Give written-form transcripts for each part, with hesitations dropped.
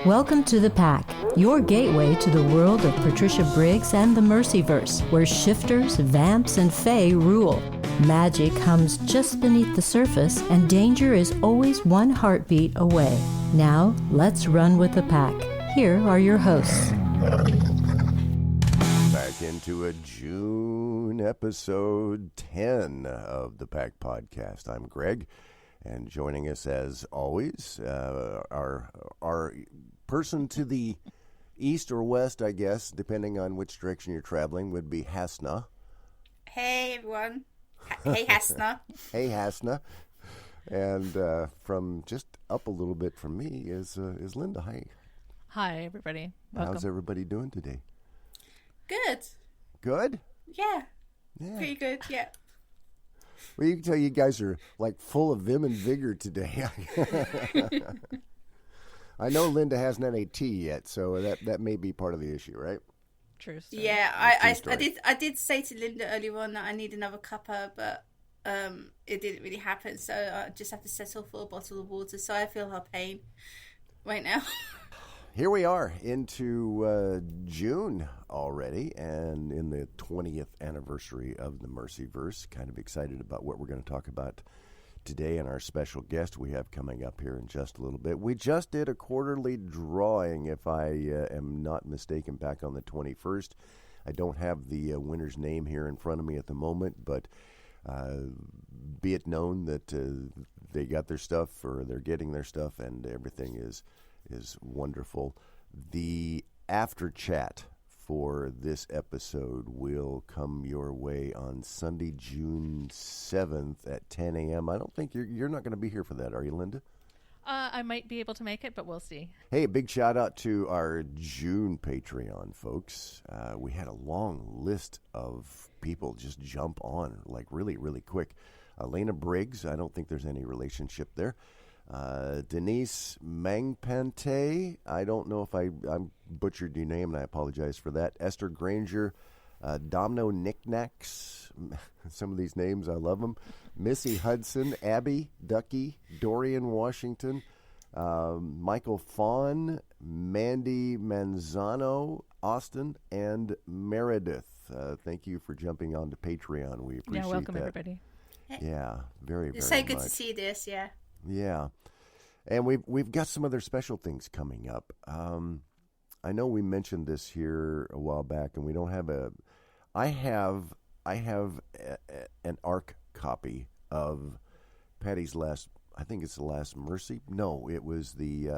Welcome to The Pack, your gateway to the world of Patricia Briggs and the Mercyverse, where shifters, vamps, and fae rule. Magic hums just beneath the surface, and danger is always one heartbeat away. Now, let's run with the pack. Here are your hosts. Back into a June episode 10 of the Pack Podcast. I'm Greg, and joining us as always, our person to the east or west, I guess, depending on which direction you're traveling, would be Hasna. Hey, everyone. Hey, Hasna. Hey, Hasna. And from just up a little bit from me is Linda. Hi. Hi, everybody. Welcome. How's everybody doing today? Good. Good? Yeah. Pretty good, yeah. Well, you can tell you guys are like full of vim and vigor today. I know Linda hasn't had a tea yet, so that may be part of the issue, right? True story. Yeah, I did say to Linda earlier on that I need another cuppa, but it didn't really happen, so I just have to settle for a bottle of water. So I feel her pain right now. Here we are into June already, and in the 20th anniversary of the Mercyverse. Kind of excited about what we're going to talk about today and our special guest we have coming up here in just a little bit. We just did a quarterly drawing, if I am not mistaken, back on the 21st. I don't have the winner's name here in front of me at the moment, but be it known that they got their stuff, or they're getting their stuff, and everything is wonderful. The after chat for this episode will come your way on Sunday, June 7th at 10 a.m. I don't think you're not going to be here for that, are you, Linda? I might be able to make it, but we'll see. Hey, a big shout out to our June Patreon folks. We had a long list of people just jump on like really, really quick. Elena Briggs, I don't think there's any relationship there. Denise Mangpante, I don't know if I butchered your name, and I apologize for that. Esther Granger, Domino Knickknacks, some of these names, I love them. Missy Hudson, Abby Ducky, Dorian Washington, Michael Fawn, Mandy Manzano, Austin, and Meredith. Thank you for jumping on to Patreon. We appreciate that. Yeah, welcome, everybody. Yeah, very, very It's so much. good to see this, yeah. Yeah, and we've got some other special things coming up. I know we mentioned this here a while back, and we don't have I have an ARC copy of Patty's last. I think it's the Last Mercy. No, it was the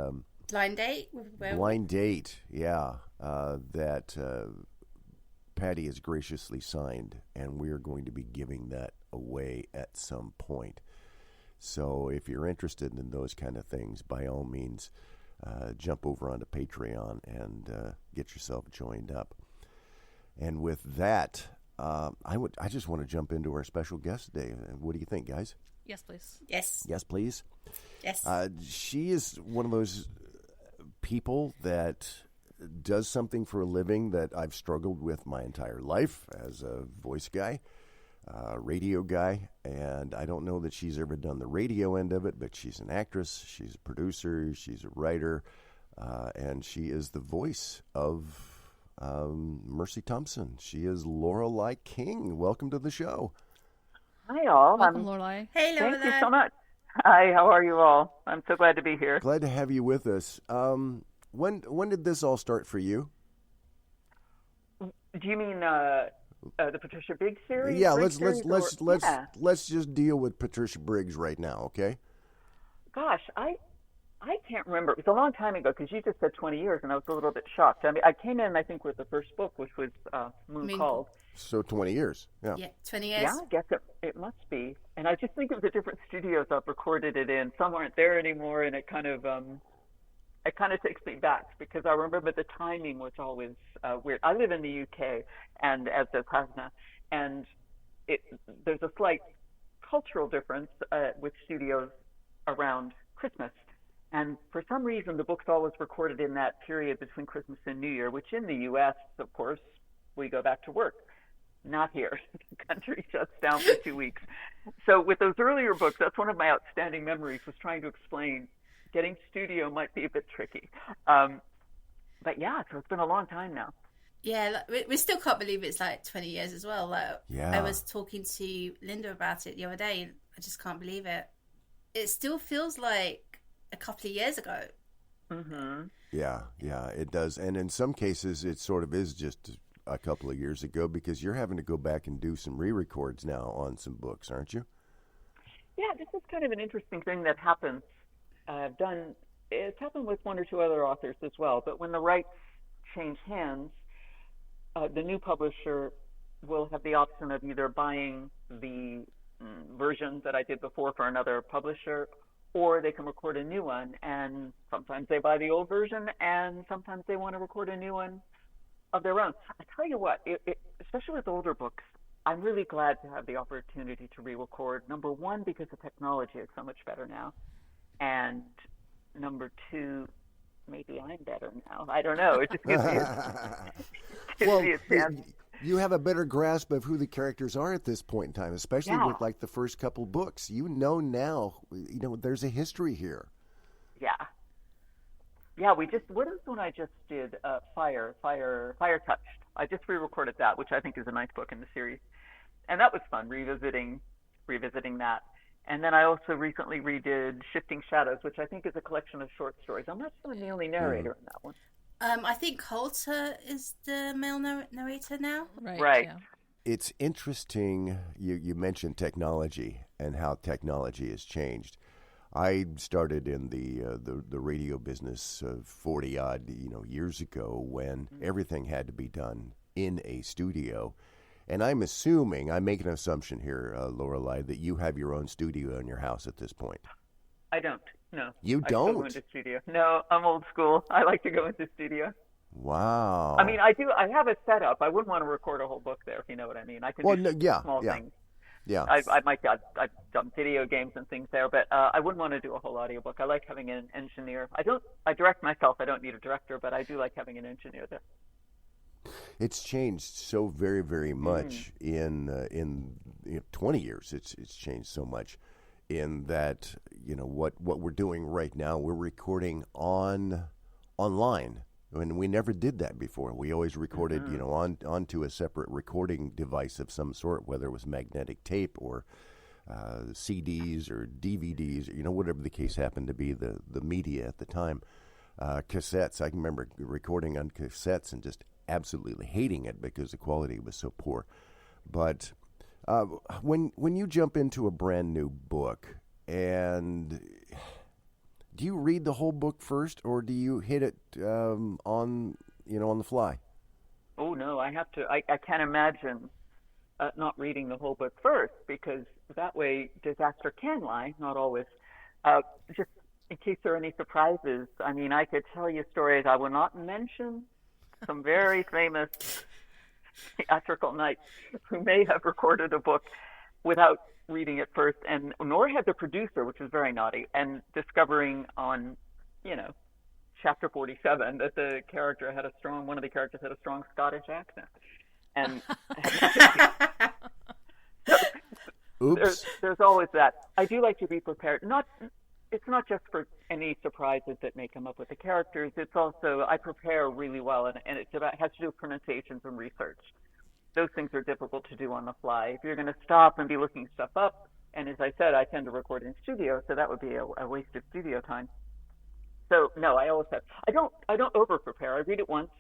Blind date? Blind Date. Yeah, that Patty has graciously signed, and we are going to be giving that away at some point. So if you're interested in those kind of things, by all means, jump over onto Patreon and get yourself joined up. And with that, I just want to jump into our special guest today. What do you think, guys? Yes, please. Yes. Yes, please. Yes. She is one of those people that does something for a living that I've struggled with my entire life as a voice guy. Radio guy, and I don't know that she's ever done the radio end of it, but she's an actress, she's a producer, she's a writer, and she is the voice of Mercy Thompson. She is Lorelei King. Welcome to the show. Hi, all. Welcome, Lorelei. Hey, Lorelei. Thank you so much. Hi, how are you all? I'm so glad to be here. Glad to have you with us. When did this all start for you? Do you mean the Patricia Briggs series? Yeah, Briggs let's just deal with Patricia Briggs right now, okay? Gosh, I can't remember. It was a long time ago because you just said 20 years, and I was a little bit shocked. I mean, I came in, I think, with the first book, which was Moon Called. So 20 years, yeah. Yeah, 20 years. Yeah, I guess it must be. And I just think of the different studios I've recorded it in. Some aren't there anymore, and it kind of takes me back because I remember the timing was always weird. I live in the UK, and as does Hasna, and there's a slight cultural difference with studios around Christmas. And for some reason, the book's always recorded in that period between Christmas and New Year, which in the U.S., of course, we go back to work. Not here. The country shuts down for 2 weeks. So with those earlier books, that's one of my outstanding memories, was trying to explain getting studio might be a bit tricky. But yeah, so it's been a long time now. Yeah, like, we still can't believe it's like 20 years as well. Like, Yeah. I was talking to Linda about it the other day. I just can't believe it. It still feels like a couple of years ago. Mm-hmm. Yeah, it does. And in some cases, it sort of is just a couple of years ago because you're having to go back and do some re-records now on some books, aren't you? Yeah, this is kind of an interesting thing that happens. It's happened with one or two other authors as well, but when the rights change hands, the new publisher will have the option of either buying the version that I did before for another publisher, or they can record a new one. And sometimes they buy the old version, and sometimes they want to record a new one of their own. I tell you what, especially with older books, I'm really glad to have the opportunity to re-record. Number one, because the technology is so much better now. And number two, maybe I'm better now. I don't know. It just gives me a chance. You have a better grasp of who the characters are at this point in time, especially with like the first couple books. You know now, there's a history here. Yeah. Yeah, what is the one I just did? Fire Touched. I just re-recorded that, which I think is a nice book in the series. And that was fun, revisiting that. And then I also recently redid Shifting Shadows, which I think is a collection of short stories. I'm not sure I'm the only narrator in that one. I think Coulter is the male narrator now. Right. Yeah. It's interesting you mentioned technology and how technology has changed. I started in the radio business 40-odd years ago when everything had to be done in a studio. And I'm making an assumption here, Lorelei, that you have your own studio in your house at this point. I don't. No. You I still don't? go into studio. No, I'm old school. I like to go into studio. Wow. I mean, I do. I have a setup. I wouldn't want to record a whole book there, if you know what I mean. I can do small things. Yeah. I've done video games and things there, but I wouldn't want to do a whole audiobook. I like having an engineer. I direct myself. I don't need a director, but I do like having an engineer there. It's changed so very, very much in 20 years. It's changed so much in that what we're doing right now. We're recording online, and we never did that before. We always recorded onto a separate recording device of some sort, whether it was magnetic tape or CDs or DVDs, whatever the case happened to be, the media at the time. Cassettes. I can remember recording on cassettes and just absolutely hating it because the quality was so poor. But when you jump into a brand new book, and do you read the whole book first, or do you hit it on the fly? Oh no, I have to. I can't imagine not reading the whole book first, because that way disaster can lie, not always. Just in case there are any surprises. I mean, I could tell you stories. I will not mention some very famous theatrical knights who may have recorded a book without reading it first, and nor had the producer, which was very naughty, and discovering on, chapter 47 that one of the characters had a strong Scottish accent. And Oops. There's always that. I do like to be prepared. It's not just for any surprises that may come up with the characters. It's also, I prepare really well, and it has to do with pronunciations and research. Those things are difficult to do on the fly. If you're going to stop and be looking stuff up, and as I said, I tend to record in studio, so that would be a waste of studio time. So no, I always have. I don't over prepare. I read it once,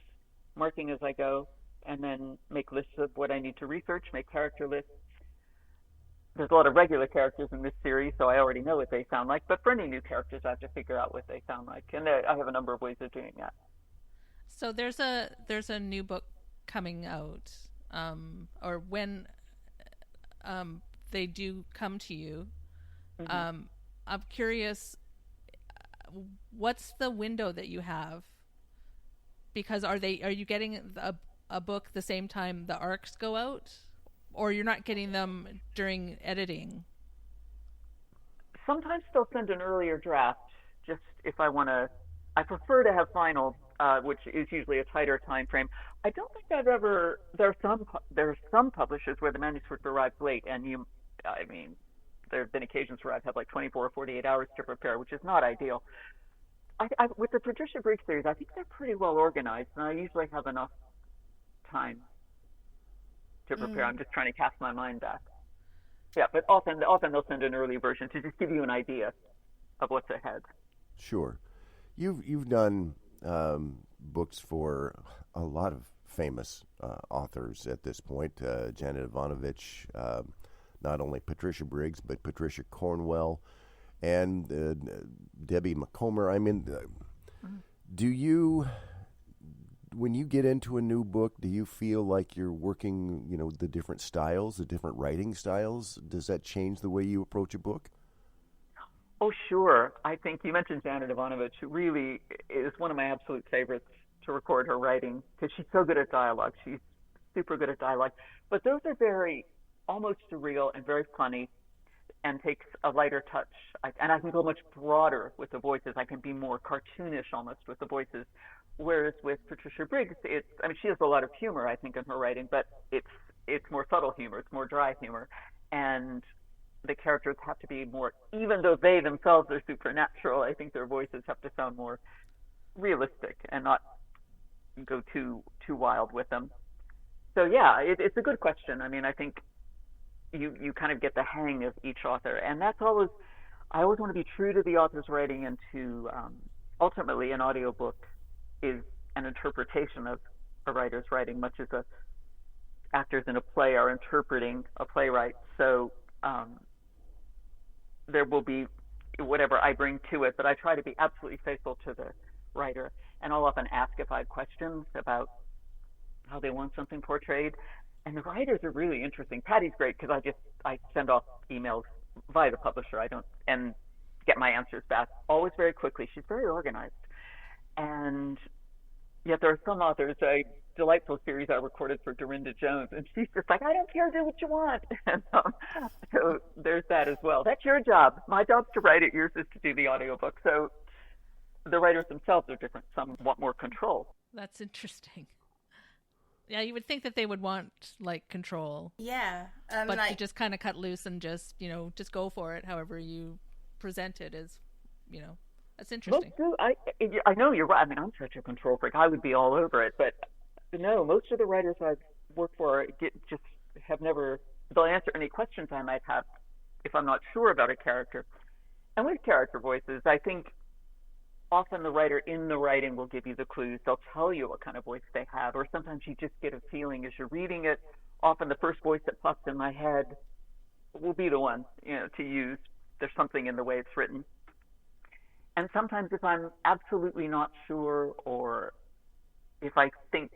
marking as I go, and then make lists of what I need to research, make character lists. There's a lot of regular characters in this series, so I already know what they sound like. But for any new characters, I have to figure out what they sound like, and I have a number of ways of doing that. So there's a new book coming out, or when they do come to you. Mm-hmm. I'm curious, what's the window that you have? Because are you getting a book the same time the arcs go out? Or you're not getting them during editing? Sometimes they'll send an earlier draft, just if I want to. I prefer to have final, which is usually a tighter time frame. I don't think I've ever. There are some publishers where the manuscript arrives late, and there have been occasions where I've had like 24 or 48 hours to prepare, which is not ideal. with the Patricia Briggs series, I think they're pretty well organized, and I usually have enough time to prepare. I'm just trying to cast my mind back. Yeah, but often they'll send an early version to just give you an idea of what's ahead. Sure. You've done books for a lot of famous authors at this point. Janet Ivanovich, not only Patricia Briggs, but Patricia Cornwell, and Debbie Macomber. I mean, do you, when you get into a new book, do you feel like you're working, the different styles, the different writing styles? Does that change the way you approach a book? Oh, sure. I think you mentioned Janet Ivanovich, who really is one of my absolute favorites to record her writing, because she's so good at dialogue. She's super good at dialogue. But those are very, almost surreal and very funny, and takes a lighter touch. And I can go much broader with the voices. I can be more cartoonish almost with the voices. Whereas with Patricia Briggs, she has a lot of humor, I think, in her writing, but it's more subtle humor. It's more dry humor. And the characters have to be more, even though they themselves are supernatural, I think their voices have to sound more realistic and not go too wild with them. So yeah, it's a good question. I mean, I think you kind of get the hang of each author, and I always want to be true to the author's writing, and to ultimately an audiobook is an interpretation of a writer's writing, much as actors in a play are interpreting a playwright. So there will be whatever I bring to it, but I try to be absolutely faithful to the writer, and I'll often ask if I have questions about how they want something portrayed. And the writers are really interesting. Patty's great because I send off emails via the publisher. And get my answers back always very quickly. She's very organized. And yet there are some authors, a delightful series I recorded for Dorinda Jones, and she's just like, I don't care, do what you want. And so there's that as well. That's your job. My job's to write it. Yours is to do the audiobook. So the writers themselves are different. Some want more control. That's interesting. Yeah, you would think that they would want control. Yeah, but you just kind of cut loose and just go for it. However you present it is, that's interesting. I know you're right. I mean, I'm such a control freak. I would be all over it. But no, most of the writers I've worked for they'll answer any questions I might have if I'm not sure about a character. And with character voices, I think often the writer in the writing will give you the clues. They'll tell you what kind of voice they have, or sometimes you just get a feeling as you're reading it. Often the first voice that pops in my head will be the one, to use. There's something in the way it's written. And sometimes if I'm absolutely not sure, or if I think,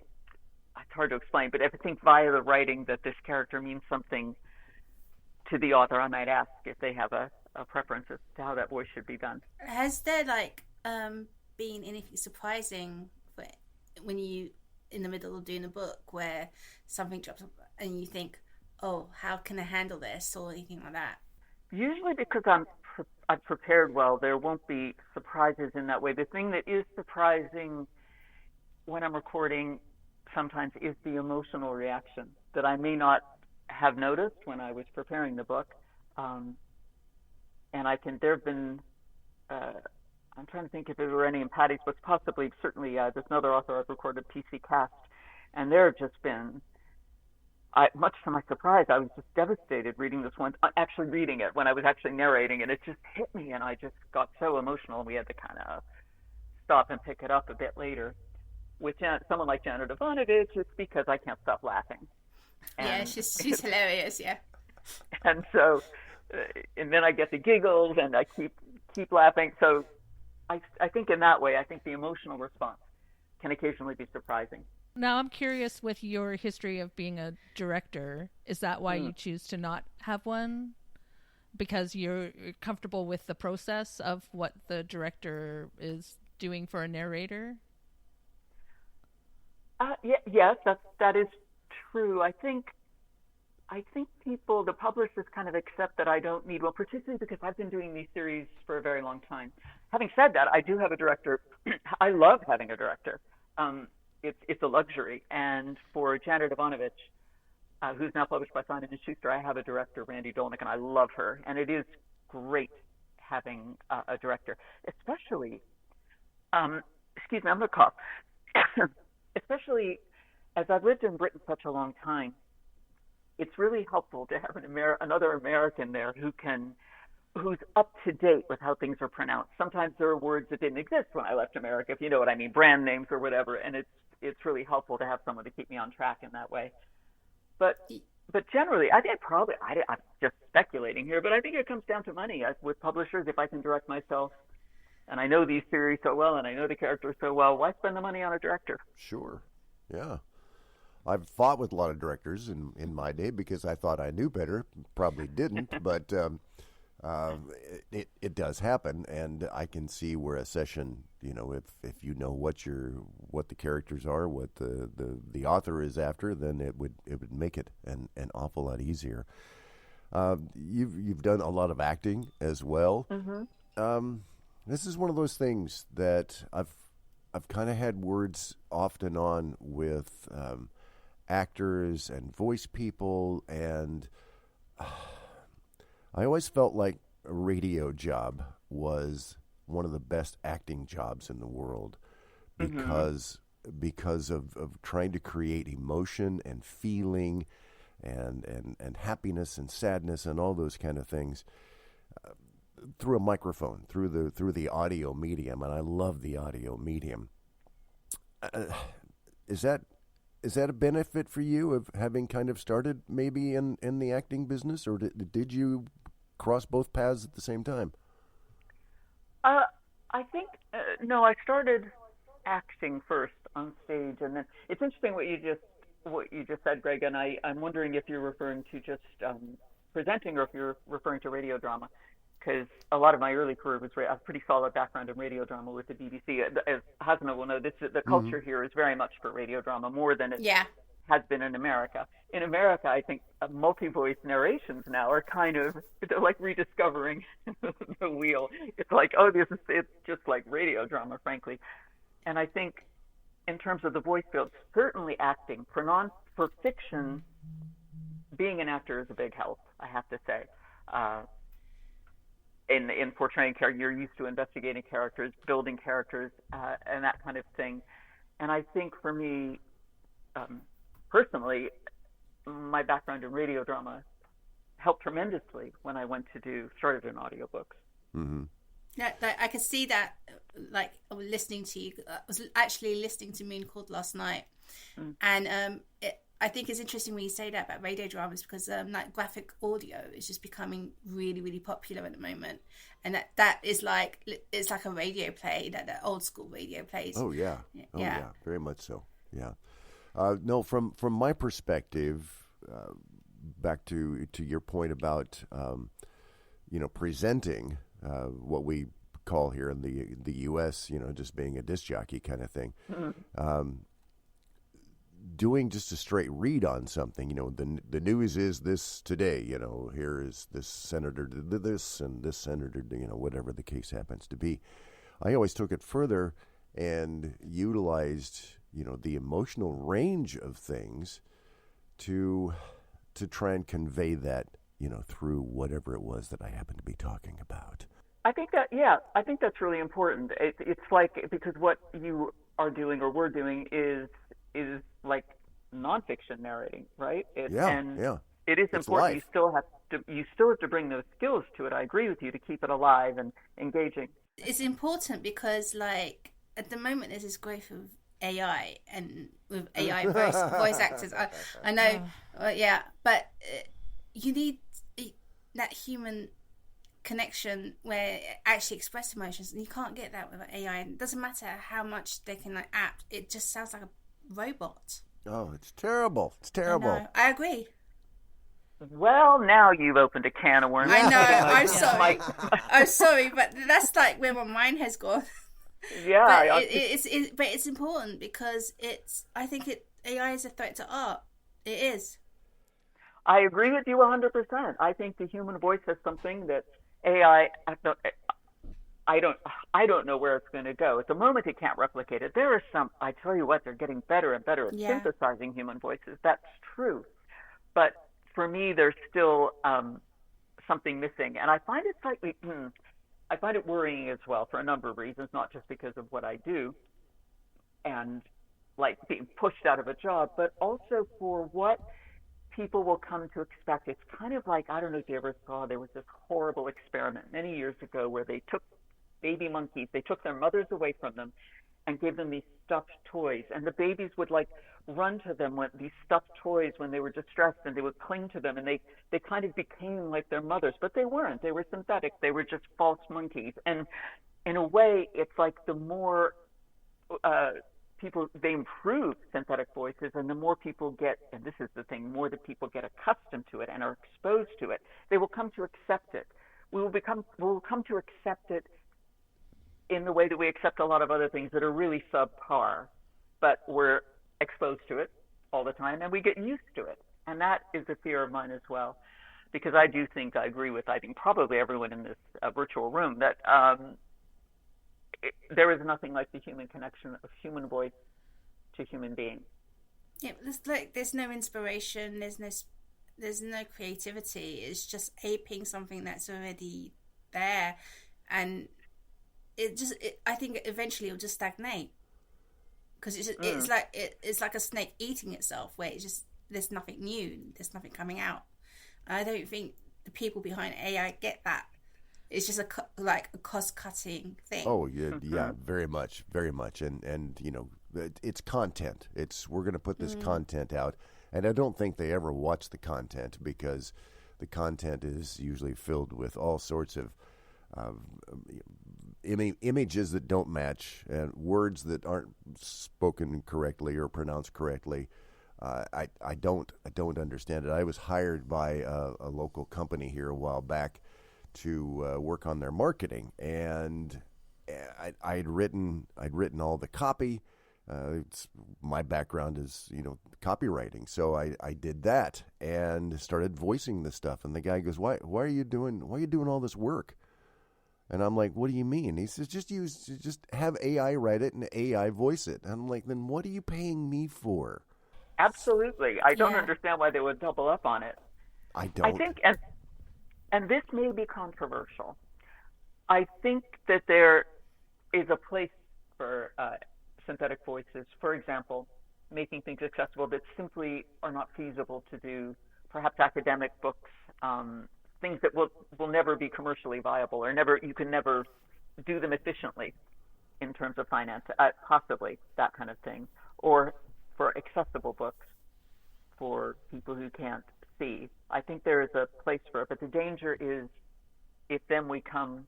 it's hard to explain, but if I think via the writing that this character means something to the author, I might ask if they have a preference as to how that voice should be done. Has there been anything surprising when you in the middle of doing a book where something drops up and you think, oh, how can I handle this, or anything like that? Usually because I've prepared well, there won't be surprises in that way. The thing that is surprising when I'm recording sometimes is the emotional reaction that I may not have noticed when I was preparing the book. And there have been, I'm trying to think if there were any in Patty's books, possibly, certainly there's another author I've recorded, PC Cast, and there have just been, much to my surprise, I was just devastated reading this one, actually reading it when I was actually narrating, and it just hit me, and I just got so emotional, and we had to kind of stop and pick it up a bit later. With someone like Janet Ivanovich, it's because I can't stop laughing. Yeah, she's hilarious, yeah. And so, and then I get the giggles, and I keep laughing. So I think in that way, I think the emotional response can occasionally be surprising. Now, I'm curious, with your history of being a director, is that why you choose to not have one? Because you're comfortable with the process of what the director is doing for a narrator? Yes, that is true. I think people, the publishers, kind of accept that I don't need one, particularly because I've been doing these series for a very long time. Having said that, I do have a director. I love having a director. It's a luxury. And for Janet Ivanovich, who's now published by Simon & Schuster, I have a director, Randy Dolnick, and I love her. And it is great having a director, especially Excuse me, I'm going to cough. Especially as I've lived in Britain such a long time, it's really helpful to have another American there who's up to date with how things are pronounced. Sometimes there are words that didn't exist when I left America, if you know what I mean, brand names or whatever, and it's really helpful to have someone to keep me on track in that way. But generally, I think I'm just speculating here, but I think it comes down to money. With publishers, if I can direct myself, and I know these series so well, and I know the characters so well, why spend the money on a director? Sure, yeah. I've fought with a lot of directors in my day because I thought I knew better. Probably didn't, but it does happen, and I can see where a session, if you know what the characters are, what the author is after, then it would make it an awful lot easier. You've done a lot of acting as well. Mm-hmm. This is one of those things that I've kind of had words off and on with actors and voice people, and I always felt like a radio job was one of the best acting jobs in the world because of trying to create emotion and feeling and happiness and sadness and all those kind of things through a microphone, through the audio medium, and I love the audio medium. Is that a benefit for you of having kind of started maybe in the acting business, or did you cross both paths at the same time? I think no. I started acting first on stage, and then it's interesting what you just said, Greg. And I'm wondering if you're referring to just presenting, or if you're referring to radio drama, because a lot of my early career was I have a pretty solid background in radio drama with the BBC. As Hasna will know, the culture here is very much for radio drama more than it has been in America. In America, I think multi-voice narrations now are they're like rediscovering the wheel. It's like, it's just like radio drama, frankly. And I think in terms of the voice field, certainly acting. For fiction, being an actor is a big help, I have to say. In portraying characters, you're used to investigating characters, building characters, and that kind of thing. And I think for me, personally, my background in radio drama helped tremendously when I started in audiobooks. Mm-hmm. Yeah, I could see that. Like, I was listening to you. I was actually listening to Moon Called last night, and I think it's interesting when you say that about radio dramas, because like graphic audio is just becoming really, really popular at the moment, and that is like, it's like a radio play, that old school radio plays. Oh yeah, very much so. Yeah. No, from my perspective, back to your point about presenting what we call here in the U.S., just being a disc jockey kind of thing. Mm-hmm. Doing just a straight read on something, the news is this today, here is this senator did this and this senator, whatever the case happens to be. I always took it further and utilized, the emotional range of things to try and convey that, through whatever it was that I happened to be talking about. I think that's really important. It's like, because what you are doing or we're doing is like nonfiction narrating, right? It is it's important. Life. You still have to bring those skills to it. I agree with you, to keep it alive and engaging. It's important because, like, at the moment there's this growth of AI, and with AI voice actors, I know, but you need that human connection where it actually express emotions, and you can't get that with AI. And it doesn't matter how much they can act; it just sounds like a robot. Oh, it's terrible! It's terrible. I agree. Well, now you've opened a can of worms. I know. I'm sorry. I'm sorry, but that's like where my mind has gone. Yeah, but it's important because I think AI is a threat to art. It is. I agree with you 100%. I think the human voice has something that AI. I don't know where it's going to go. At the moment, it can't replicate it. There are some. I tell you what, they're getting better and better at synthesizing human voices. That's true, but for me, there's still something missing, and I find it slightly. I find it worrying as well for a number of reasons, not just because of what I do and like being pushed out of a job, but also for what people will come to expect. It's kind of like, I don't know if you ever saw, there was this horrible experiment many years ago where they took baby monkeys, they took their mothers away from them and gave them these stuffed toys, and the babies would like run to them with these stuffed toys when they were distressed, and they would cling to them, and they kind of became like their mothers, but they weren't. They were synthetic. They were just false monkeys. And in a way, it's like the more people, they improve synthetic voices, and the more people get, and this is the thing, more that people get accustomed to it and are exposed to it, they will come to accept it. We will come to accept it in the way that we accept a lot of other things that are really subpar, but we're exposed to it all the time and we get used to it. And that is a fear of mine as well, because I do think, I agree with, I think probably everyone in this virtual room, that there is nothing like the human connection of human voice to human being. Yeah, there's no inspiration, there's no creativity. It's just aping something that's already there, and I think eventually it'll just stagnate, because it's like a snake eating itself, where it's just, there's nothing new, there's nothing coming out. I don't think the people behind AI get that. It's just a cost-cutting thing. Oh, yeah, very much. And you know, it's content. We're going to put this content out, and I don't think they ever watch the content, because the content is usually filled with all sorts of images that don't match, and words that aren't spoken correctly or pronounced correctly. I don't understand it. I was hired by a local company here a while back to work on their marketing, and I'd written all the copy. My background is, copywriting, so I did that and started voicing the stuff. And the guy goes, "Why are you doing all this work?" And I'm like, "What do you mean?" He says, "Just have AI write it and AI voice it." And I'm like, "Then what are you paying me for?" Absolutely, I don't understand why they would double up on it. I don't. I think, and this may be controversial, I think that there is a place for synthetic voices, for example, making things accessible that simply are not feasible to do, perhaps academic books, things that will never be commercially viable, or you can never do them efficiently in terms of finance, possibly that kind of thing, or for accessible books for people who can't see. I think there is a place for it, but the danger is if then we come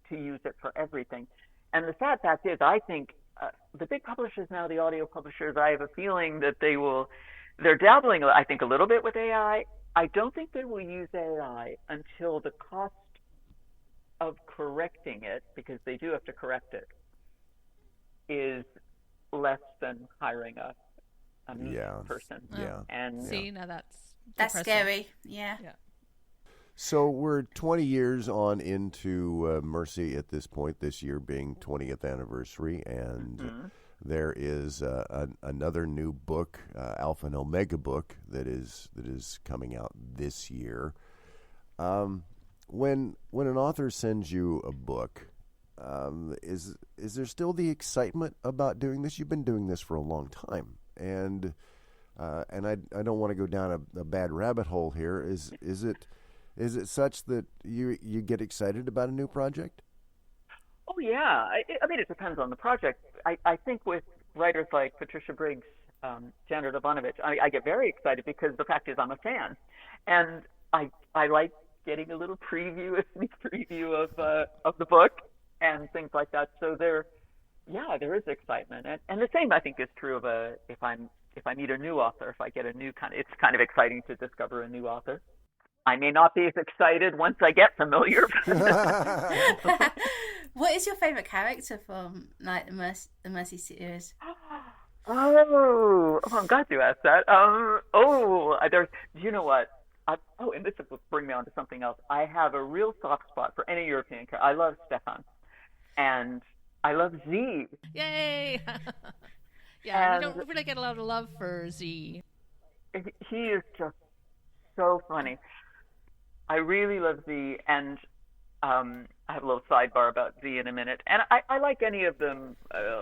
to use it for everything. And the sad fact is, I think the big publishers now, the audio publishers, I have a feeling that they're dabbling, I think, a little bit with AI. I don't think they will use AI until the cost of correcting it, because they do have to correct it, is less than hiring a person. Yeah. And See, now that's depressing. Scary. Yeah. So we're 20 years on into Mercy at this point, this year being 20th anniversary, and there is another new book, Alpha and Omega book, that is coming out this year. When an author sends you a book, is there still the excitement about doing this? You've been doing this for a long time, and I don't want to go down a bad rabbit hole here. Is it such that you get excited about a new project? Oh, yeah. I mean, it depends on the project. I think with writers like Patricia Briggs, Janet Ivanovich, I get very excited, because the fact is I'm a fan. And I like getting a little preview, a sneak preview of the book and things like that. So there is excitement. And the same, I think, is true of if I meet a new author, if I get a new it's kind of exciting to discover a new author. I may not be as excited once I get familiar. What is your favorite character from the Mercy series? Oh, I'm glad you asked that. You know what? And this will bring me on to something else. I have a real soft spot for any European character. I love Stefan, and I love Z. Yay! Yeah, we don't really get a lot of love for Z. He is just so funny. I really love Z, and I have a little sidebar about Z in a minute. And I like any of them,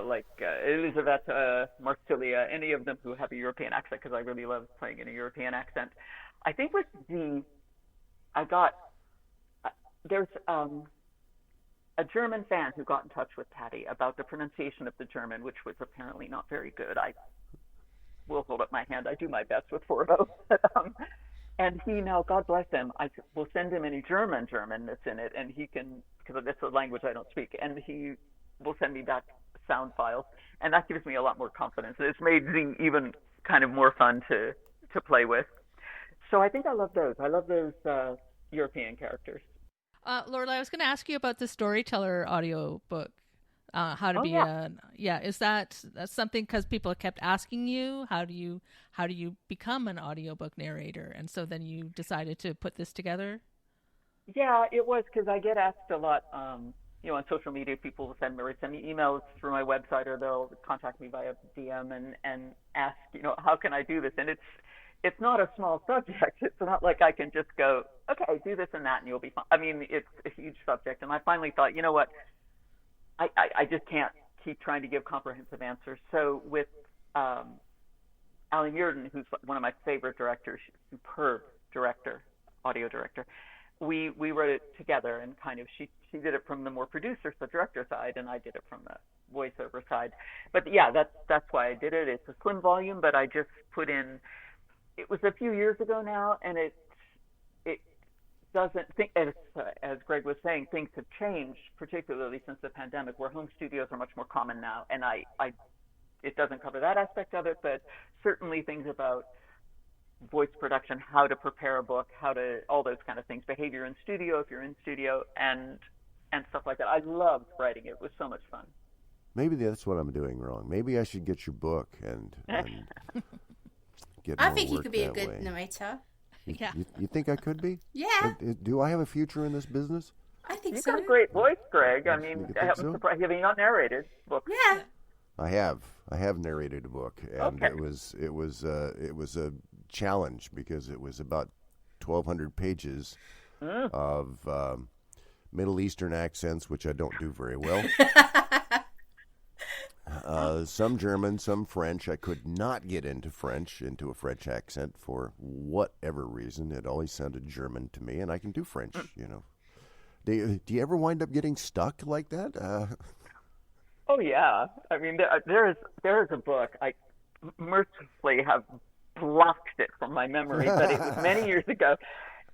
like Elizabeth Marsilia, any of them who have a European accent, because I really love playing in a European accent. I think with Z, there's a German fan who got in touch with Patty about the pronunciation of the German, which was apparently not very good. I will hold up my hand. I do my best with Forvo. And he now, God bless him, I will send him any German that's in it, and he can, because that's a language I don't speak, and he will send me back sound files, and that gives me a lot more confidence. It's made Z even kind of more fun to play with. So I think I love those. I love those European characters. Lorelei, I was going to ask you about the storyteller audiobook. How to be is that's something, because people kept asking you, how do you become an audiobook narrator, and so then you decided to put this together? Yeah, it was because I get asked a lot, on social media. People will send me emails through my website, or they'll contact me via DM and ask, how can I do this? And it's not a small subject. It's not like I can just go, okay, do this and that and you'll be fine. I mean, it's a huge subject, and I finally thought, you know what, I just can't keep trying to give comprehensive answers. So with Ali Muirden, who's one of my favorite directors, superb director, audio director, we wrote it together, and kind of she did it from the more producer, the director side, and I did it from the voiceover side. But yeah, that's why I did it. It's a slim volume, but I just put in. It was a few years ago now, and it doesn't think, as Greg was saying, things have changed, particularly since the pandemic, where home studios are much more common now. And it doesn't cover that aspect of it, but certainly things about voice production, how to prepare a book, all those kind of things, behavior in studio, if you're in studio, and stuff like that. I loved writing it. It was so much fun. Maybe that's what I'm doing wrong. Maybe I should get your book and get I more think you work could be a that good way. narrator. Yeah. You think I could be? Yeah. Do I have a future in this business? I think You've so. got a great voice, Greg. I You mean, think I'm so? surprised. Have you not narrated books? Yeah. I have narrated a book, and Okay. it was a challenge because it was about 1,200 pages of Middle Eastern accents, which I don't do very well. Some German, some French. I could not get into a French accent for whatever reason. It always sounded German to me, and I can do French, Do you ever wind up getting stuck like that? Oh yeah. I mean, there is a book. I mercifully have blocked it from my memory, but it was many years ago,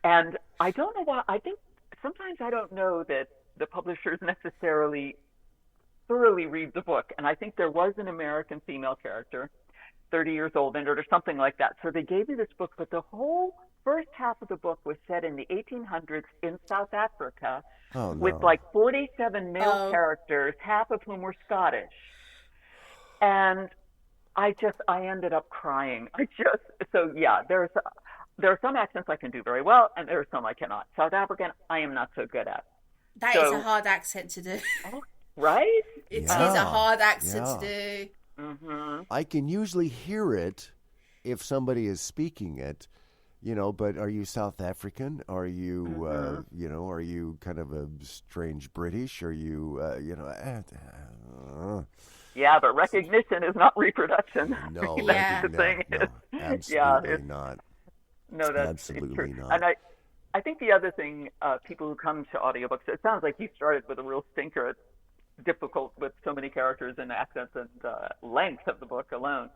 and I don't know why. I think sometimes I don't know that the publishers necessarily thoroughly read the book, and I think there was an American female character, 30 years old, in it or something like that. So they gave me this book, but the whole first half of the book was set in the 1800s in South Africa, with like 47 male characters, half of whom were Scottish. And I ended up crying. So yeah, there are some accents I can do very well, and there are some I cannot. South African, I am not so good at. That is a hard accent to do. Right? It is a hard accent to do. Mm-hmm. I can usually hear it if somebody is speaking it, but are you South African? Are you, are you kind of a strange British? Are you, Yeah, but recognition is not reproduction. No, Yeah. That's the thing. no, absolutely Yeah, not. No, that's Absolutely true. not. And I think the other thing, people who come to audiobooks, it sounds like you started with a real stinker. It's difficult with so many characters and accents and length of the book alone.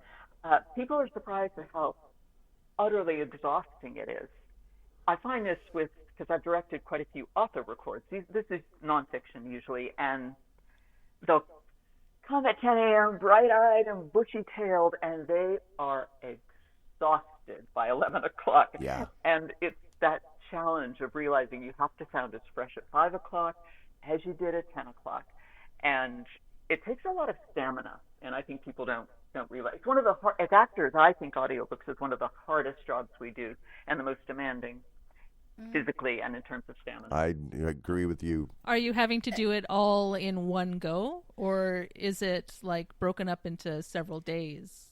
People are surprised at how utterly exhausting it is. I find this because I've directed quite a few author records. This is nonfiction usually, and they'll come at 10 a.m. bright-eyed and bushy-tailed, and they are exhausted by 11 o'clock. Yeah. And it's that challenge of realizing you have to sound as fresh at 5 o'clock as you did at 10 o'clock. And it takes a lot of stamina, and I think people don't realize. It's one of the as actors, I think audiobooks is one of the hardest jobs we do and the most demanding physically and in terms of stamina. I agree with you. Are you having to do it all in one go, or is it like broken up into several days?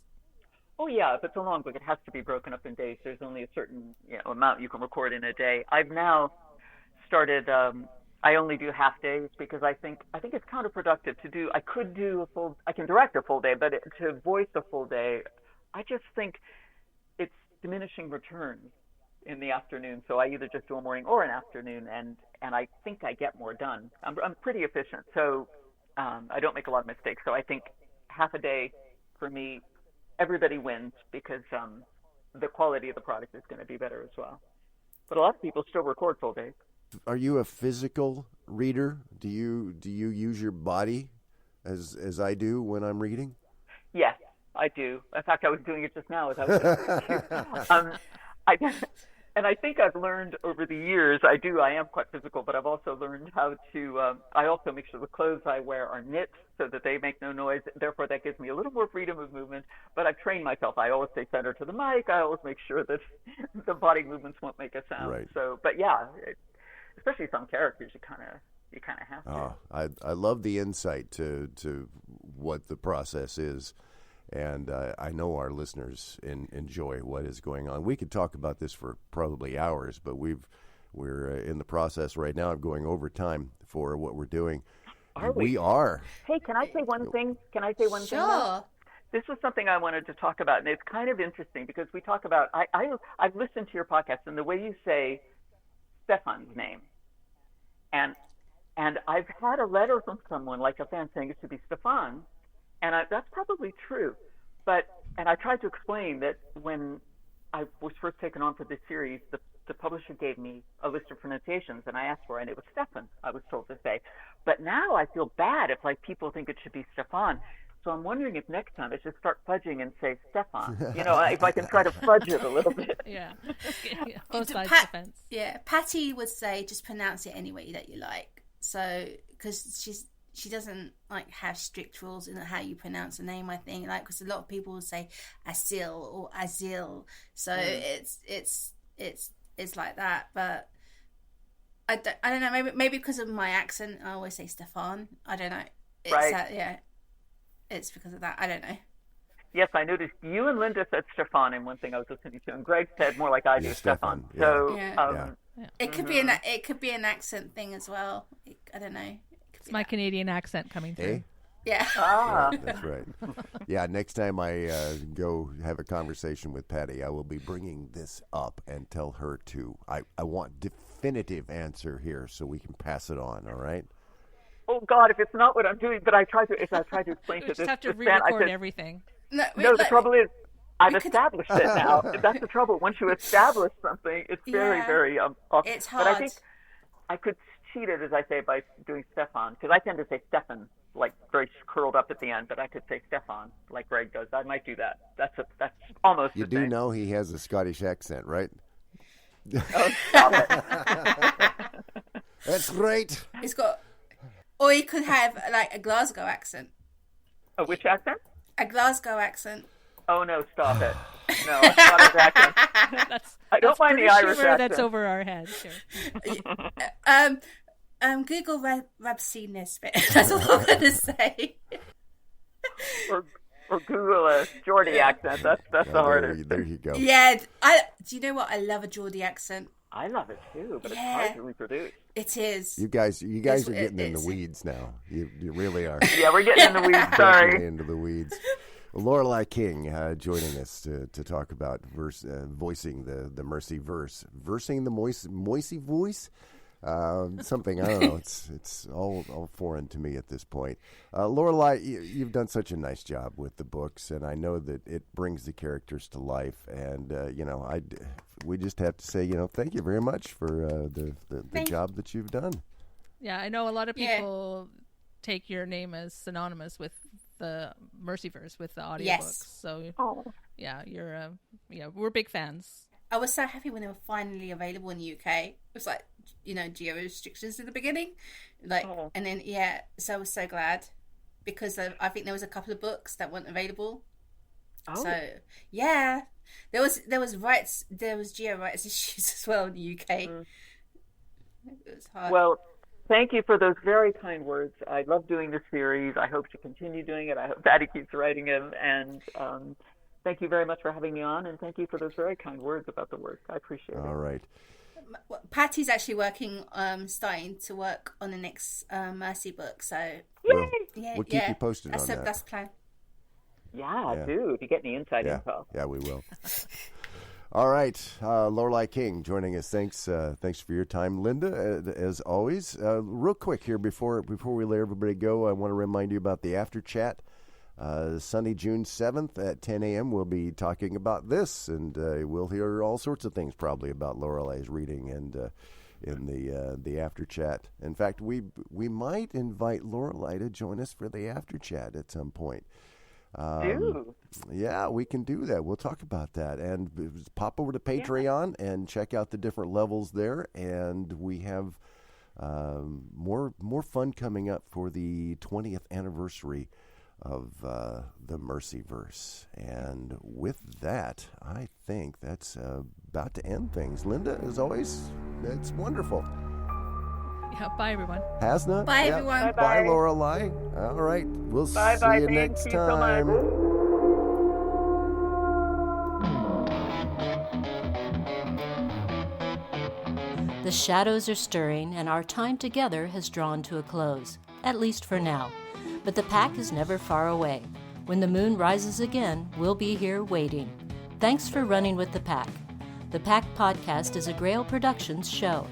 Oh yeah, if it's a long book, it has to be broken up in days. There's only a certain amount you can record in a day. I've now started I only do half days because I think it's counterproductive to do. I can direct a full day, but to voice a full day, I just think it's diminishing returns in the afternoon. So I either just do a morning or an afternoon, and I think I get more done. I'm pretty efficient, so I don't make a lot of mistakes. So I think half a day for me, everybody wins because the quality of the product is going to be better as well. But a lot of people still record full days. Are you a physical reader? Do you use your body as I do when I'm reading? Yes, I do. In fact, I was doing it just now as I was listening to you. And I think I've learned over the years, I am quite physical, but I've also learned how to, I also make sure the clothes I wear are knit so that they make no noise. Therefore, that gives me a little more freedom of movement. But I've trained myself. I always stay centered to the mic. I always make sure that the body movements won't make a sound. Right. So, but yeah, especially some characters, you kind of have to. I love the insight to what the process is. And I know our listeners enjoy what is going on. We could talk about this for probably hours, but we're in the process right now of going overtime for what we're doing. Are we? We are. Hey, can I say one thing? Sure. This was something I wanted to talk about, and it's kind of interesting because we talk about. I've listened to your podcast, and the way you say Stefan's name, and I've had a letter from someone, like a fan, saying it should be Stefan. And that's probably true. And I tried to explain that when I was first taken on for this series, the publisher gave me a list of pronunciations, and I asked for it, and it was Stefan, I was told to say. But now I feel bad if people think it should be Stefan. So I'm wondering if next time I should start fudging and say Stefan. If I can try to fudge it a little bit. Yeah. Both sides defense. Yeah, Patty would say just pronounce it any way that you like. So, because she doesn't have strict rules in how you pronounce a name. I think because a lot of people will say Asil or Azil, so it's like that. But I don't know. Maybe because of my accent, I always say Stefan. I don't know. It's, it's because of that. I don't know. Yes, I noticed you and Linda said Stefan in one thing I was listening to, and Greg said more like I do, Stefan. Yeah. So it could be an accent thing as well. I don't know. It's my Canadian accent coming through. Hey? Yeah. That's right. Yeah, next time I go have a conversation with Patty, I will be bringing this up and tell her to. I want definitive answer here so we can pass it on, all right? Oh, God, if it's not what I'm doing, but I try to explain to this. We just have to re-record everything. No, the trouble is, I've established it now. That's the trouble. Once you establish something, it's very, very it's hard. But I think I could cheat it, as I say, by doing Stefan, because I tend to say Stefan, very curled up at the end, but I could say Stefan, like Greg does. I might do that. That's almost You the do same. know he has a Scottish accent, right? Oh, stop it. That's right. He's got, or he could have a Glasgow accent. A which accent? A Glasgow accent. Oh, no, stop it. No, it's not his accent. I don't mind the Irish accent. That's over our heads. Sure. Google Rabsy Nesbitt. That's all I'm going to say. or Google a Geordie accent. That's the harder. There you go. Yeah. Do you know what? I love a Geordie accent. I love it too, but it's hard to reproduce. It is. You guys are getting in the weeds now. You really are. Yeah, we're getting in the weeds. Sorry. Into the weeds. Lorelei King joining us to talk about voicing the Mercy verse, versing the Moisey voice. Something, I don't know. It's all foreign to me at this point. Lorelei, you've done such a nice job with the books, and I know that it brings the characters to life. And we just have to say, thank you very much for the job that you've done. Yeah, I know a lot of people take your name as synonymous with the Mercyverse, with the audiobooks. Yes. So, yeah, we're big fans. I was so happy when they were finally available in the UK. It was geo restrictions in the beginning, and then so I was so glad because I think there was a couple of books that weren't available. Oh. So yeah, there was geo rights issues as well in the UK. It was hard. Well, thank you for those very kind words. I love doing this series. I hope to continue doing it. I hope Patty keeps writing them, and thank you very much for having me on, and thank you for those very kind words about the work. I appreciate it. All right. Patty's actually starting to work on the next Mercy book. So We'll keep you posted on that. That's the plan. Yeah, do. If you get any inside info. Yeah, we will. All right, Lorelei King joining us. Thanks for your time, Linda. As always, real quick here before we let everybody go, I want to remind you about the after chat. Sunday, June 7th at 10 a.m. We'll be talking about this, and we'll hear all sorts of things probably about Lorelei's reading and in the after chat. In fact, we might invite Lorelei to join us for the after chat at some point. Yeah, we can do that. We'll talk about that. And pop over to Patreon and check out the different levels there. And we have more fun coming up for the 20th anniversary of the Mercyverse. And with that, I think that's about to end things. Linda, as always, it's wonderful. Yeah, bye everyone. Hasna? Bye everyone. Bye, Bye, Lorelei. All right, we'll see you Thank next you so time. much. The shadows are stirring, and our time together has drawn to a close, at least for now. But the pack is never far away. When the moon rises again, we'll be here waiting. Thanks for running with the pack. The Pack Podcast is a Grail Productions show.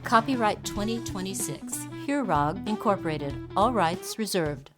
Copyright 2026. Hearog Incorporated. All rights reserved.